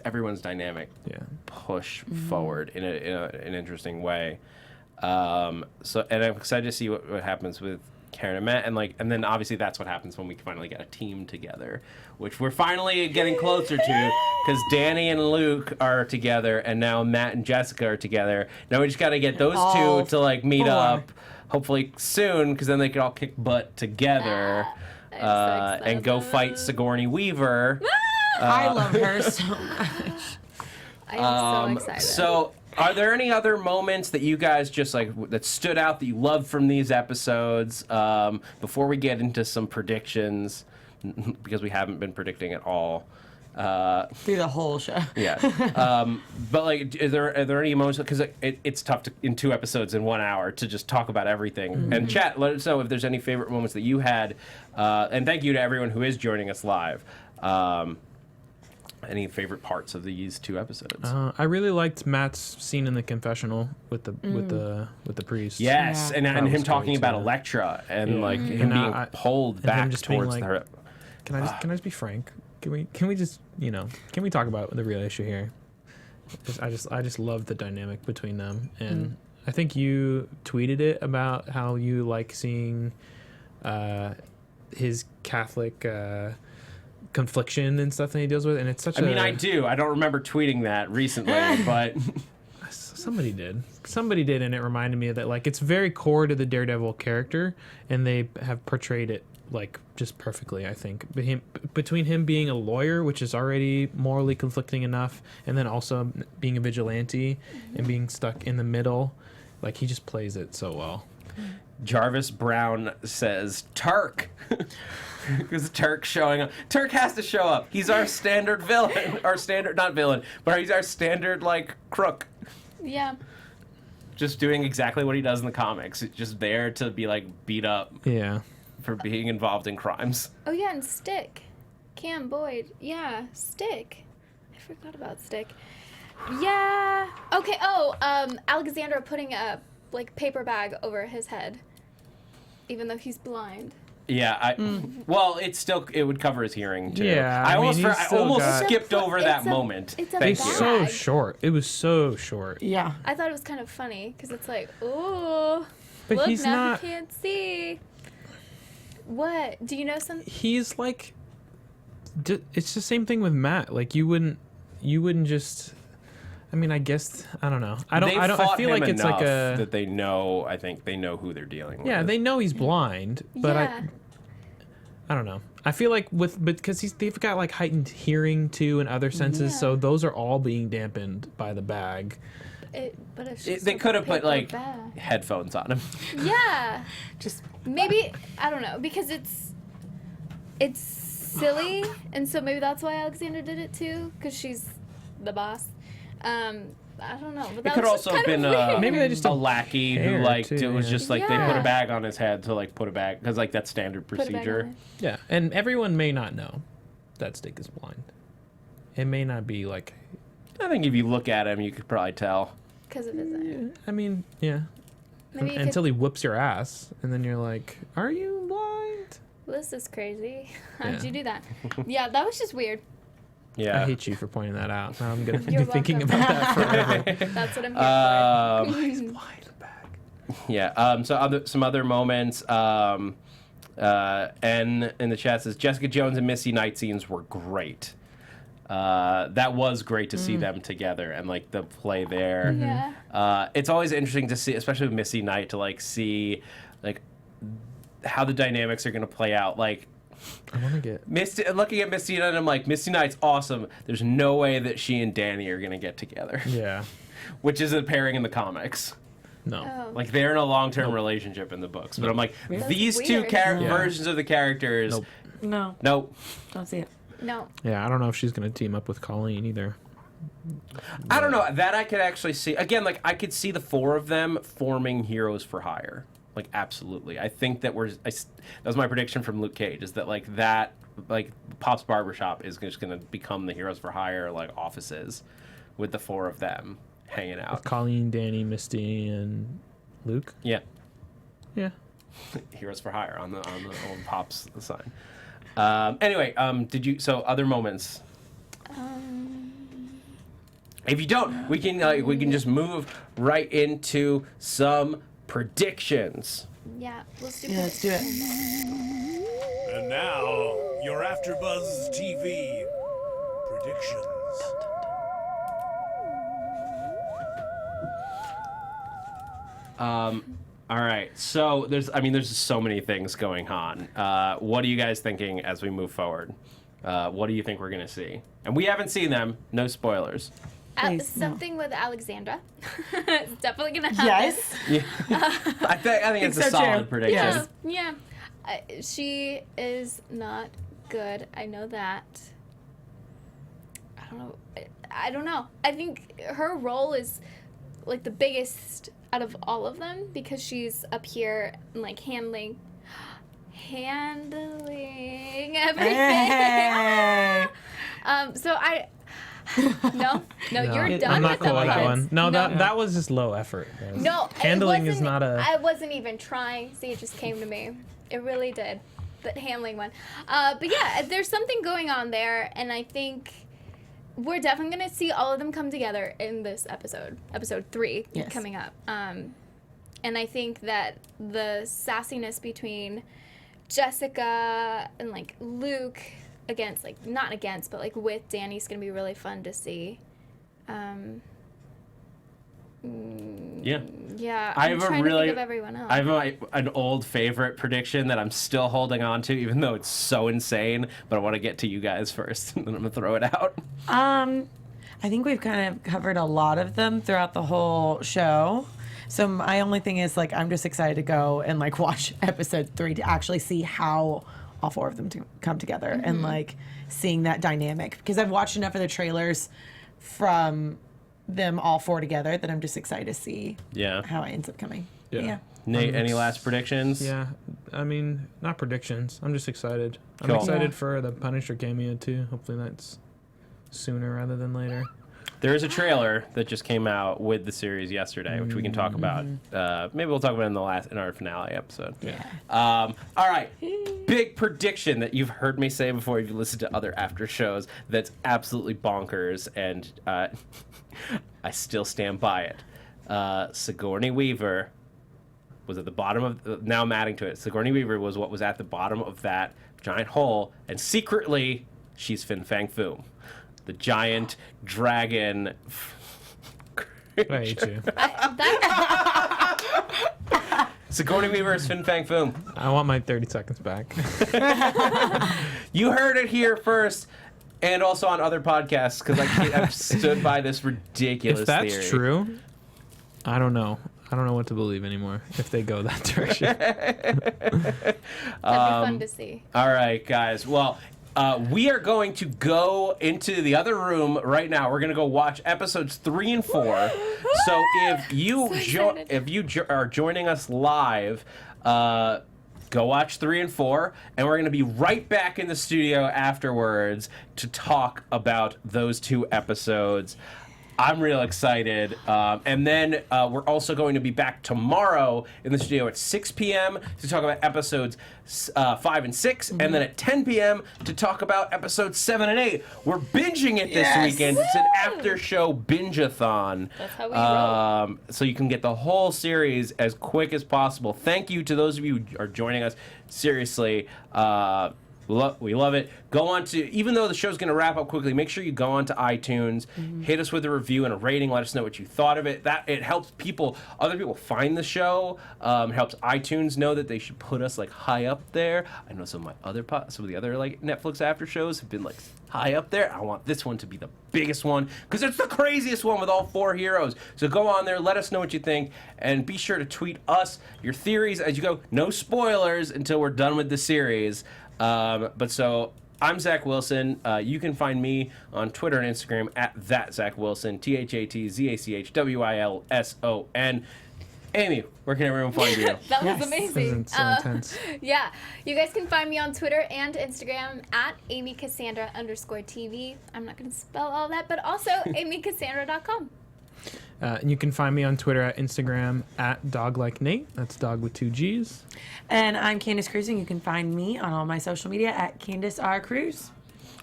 everyone's dynamic Yeah. push forward in an interesting way. So, and I'm excited to see what happens with Karen and Matt, and then obviously that's what happens when we finally get a team together, which we're finally getting closer to, because Danny and Luke are together, and now Matt and Jessica are together. Now we just got to get those All two to like meet 4. up, hopefully soon, because then they can all kick butt together I'm so and go excited. fight Sigourney Weaver. I love her so much. I am so excited. So, are there any other moments that you guys just like that stood out that you loved from these episodes? Before we get into some predictions, because we haven't been predicting at all. Through the whole show. Yeah. But like, are there any moments? Because it's tough to, in 2 episodes in 1 hour to just talk about everything. And chat, let us know if there's any favorite moments that you had. And thank you to everyone who is joining us live. Any favorite parts of these 2 episodes? I really liked Matt's scene in the confessional with the priest. Yes, Yeah. and That him was talking great, about too. Electra and like him And, being I- pulled and back him just being towards like, her. Can I just be frank? Can we just can we talk about the real issue here? I just love the dynamic between them, and I think you tweeted it about how you like seeing his Catholic confliction and stuff that he deals with, and it's such I mean, I do. I don't remember tweeting that recently, but Somebody did, and it reminded me of that. Like, it's very core to the Daredevil character, and they have portrayed it like just perfectly. I think between him being a lawyer, which is already morally conflicting enough, and then also being a vigilante and being stuck in the middle, like he just plays it so well. Jarvis Brown says Turk. Because Turk showing up. Turk has to show up. He's our standard villain. Our standard, not villain, but he's our standard, like, crook. yeah. Just doing exactly what he does in the comics. It's just there to be, like, beat up Yeah. for being involved in crimes. Oh yeah, and Stick. Cam Boyd. Yeah, Stick. I forgot about Stick. Yeah. Okay. Oh, Alexandra putting a like paper bag over his head, even though he's blind. Yeah, well, it would cover his hearing too. Yeah, I I mean, almost, he's I still almost got- skipped over that It's a- moment. it's a Thank It's you. so bag. short. It was so short. Yeah. I thought it was kind of funny because it's like, ooh, But look, he's now not. he can't see. What? Do you know some? He's like. It's the same thing with Matt. Like you wouldn't just. I mean, I guess I don't know. I They've I fought feel him like it's enough like a. that they know. I think they know who they're dealing with. Yeah, they know he's blind, but Yeah. I don't know. I feel like because they've got like heightened hearing too and other senses, Yeah. so those are all being dampened by the bag. But it's just They a could have put paper like bag. headphones on him. Yeah, Just maybe I don't know because it's silly, and so maybe that's why Alexandra did it too because she's the boss. I don't know. But It that could was also just have kind been of weird. Maybe they just a don't lackey who care, like too, it was yeah. just like they put Yeah. a bag on his head to like put a bag because like that's standard Put a bag on procedure. it. Yeah, and everyone may not know that Stick is blind. It may not be like. I think if you look at him, you could probably tell. Because of his eye. I mean, yeah. Maybe you could, Until he whoops your ass, and then you're like, "Are you blind?" this is crazy. How'd Yeah. you do that? Yeah, that was just weird. Yeah. I hate you for pointing that out. Now I'm gonna be You're thinking welcome. about that forever. That's what I'm here Um, for. Blind bag. Yeah. So some other moments. And in the chat says Jessica Jones and Misty Knight scenes were great. That was great to see them together and like the play there. Yeah. It's always interesting to see, especially with Misty Knight, to like see like how the dynamics are going to play out. Like I want to get. looking at Misty Knight, I'm like, Misty Knight's awesome. There's no way that she and Danny are going to get together, Yeah. which is a pairing in the comics. No. Oh. Like they're in a long-term relationship in the books, but I'm like, That's these two weird. Yeah. versions of the characters. Nope. no, Nope. don't see it. No. Yeah, I don't know if she's gonna team up with Colleen either. I don't know. That I could actually see. Again, like I could see the four of them forming Heroes for Hire. Like absolutely. I think that that was my prediction from Luke Cage. Is that like Pop's Barbershop is just gonna become the Heroes for Hire like offices, with the four of them hanging out. Colleen, Danny, Misty, and Luke. Yeah. Yeah. Heroes for Hire on the old Pop's sign. Anyway, other moments. If you don't, we can just move right into some predictions. Yeah. Let's do Yeah, let's do it. And now, your AfterBuzz TV predictions. All right, so there's so many things going on. What are you guys thinking as we move forward? What do you think we're gonna see? And we haven't seen them. No spoilers. Please, no. Something with Alexandra. It's definitely gonna happen. Yes. Yeah. I think it's a so solid true. prediction. Yeah. She is not good. I know that. I don't know. I think her role is like the biggest out of all of them because she's up here and like handling everything. Hey. So no, you're done I'm not with cool with that them. one. No, that was just low effort. No, Handling is not a. I wasn't even trying. See, it just came to me. It really did. That handling one. But yeah, there's something going on there, and I think we're definitely gonna see all of them come together in this episode 3 Yes. coming up. And I think that the sassiness between Jessica and like Luke against like not against but like with Danny's gonna be really fun to see. Yeah. Yeah, I I'm have a trying to really- think of everyone else. I have an old favorite prediction that I'm still holding on to, even though it's so insane. But I want to get to you guys first, and then I'm gonna throw it out. I think we've kind of covered a lot of them throughout the whole show. So my only thing is like I'm just excited to go and like watch episode 3 to actually see how all four of them to come together and like seeing that dynamic because I've watched enough of the trailers from them all four together that I'm just excited to see Yeah. how it ends up coming. Yeah. Nate, any last predictions? Yeah, I mean, not predictions. I'm just excited. Cool. I'm excited Yeah. for the Punisher cameo too. Hopefully that's sooner rather than later. There is a trailer that just came out with the series yesterday, which we can talk about. Maybe we'll talk about it in our finale episode. Yeah. All right. Big prediction that you've heard me say before if you listen to other after shows that's absolutely bonkers, and I still stand by it. Sigourney Weaver was at the bottom of... Now I'm adding to it. Sigourney Weaver was what was at the bottom of that giant hole, and secretly, she's Fin Fang Foom. The giant dragon. I hate you. Sigourney Weaver is Fin Fang Foom. I want my 30 seconds back. You heard it here first, and also on other podcasts, because I've stood by this ridiculous If that's theory. true, I don't know. I don't know what to believe anymore if they go that direction. That'd be fun to see. All right, guys. Well, we are going to go into the other room right now. We're going to go watch episodes 3 and 4. So if you are joining us live, go watch 3 and 4, and we're going to be right back in the studio afterwards to talk about those 2 episodes. I'm real excited. And then we're also going to be back tomorrow in the studio at 6 p.m. to talk about episodes 5 and 6, and then at 10 p.m. to talk about episodes 7 and 8. We're binging it this weekend. It's an after-show binge-a-thon. That's how we roll. So you can get the whole series as quick as possible. Thank you to those of you who are joining us. Seriously, we love it. Go on to, even though the show's going to wrap up quickly, make sure you go on to iTunes, hit us with a review and a rating, let us know what you thought of it. That it helps other people find the show. It helps iTunes know that they should put us like high up there. I know some of the other like Netflix after shows have been like high up there. I want this one to be the biggest one because it's the craziest one with all 4 heroes. So go on there, let us know what you think, and be sure to tweet us your theories as you go. No spoilers until we're done with the series. I'm Zach Wilson. You can find me on Twitter and Instagram at @ZachWilson, ThatZachWilson. Amy, where can everyone find you? That was This amazing. isn't so intense. Yeah, you guys can find me on Twitter and Instagram at AmyCassandra_TV. I'm not going to spell all that, but also AmyCassandra.com. And you can find me on Twitter at Instagram at DogLikeNate. That's dog with 2 G's. And I'm Candice Cruz, and you can find me on all my social media at Candice R. Cruz.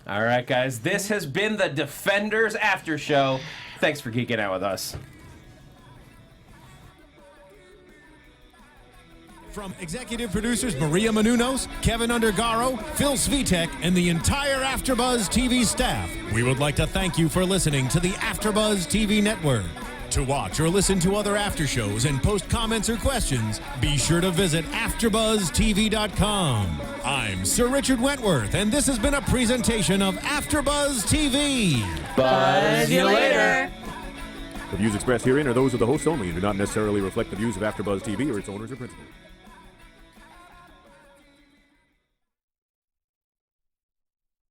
All right, guys. This has been the Defenders After Show. Thanks for geeking out with us. From executive producers Maria Menounos, Kevin Undergaro, Phil Svitek, and the entire AfterBuzz TV staff, we would like to thank you for listening to the AfterBuzz TV network. To watch or listen to other after shows and post comments or questions, be sure to visit AfterBuzzTV.com. I'm Sir Richard Wentworth, and this has been a presentation of AfterBuzz TV. Buzz you later. The views expressed herein are those of the hosts only and do not necessarily reflect the views of AfterBuzz TV or its owners or principals.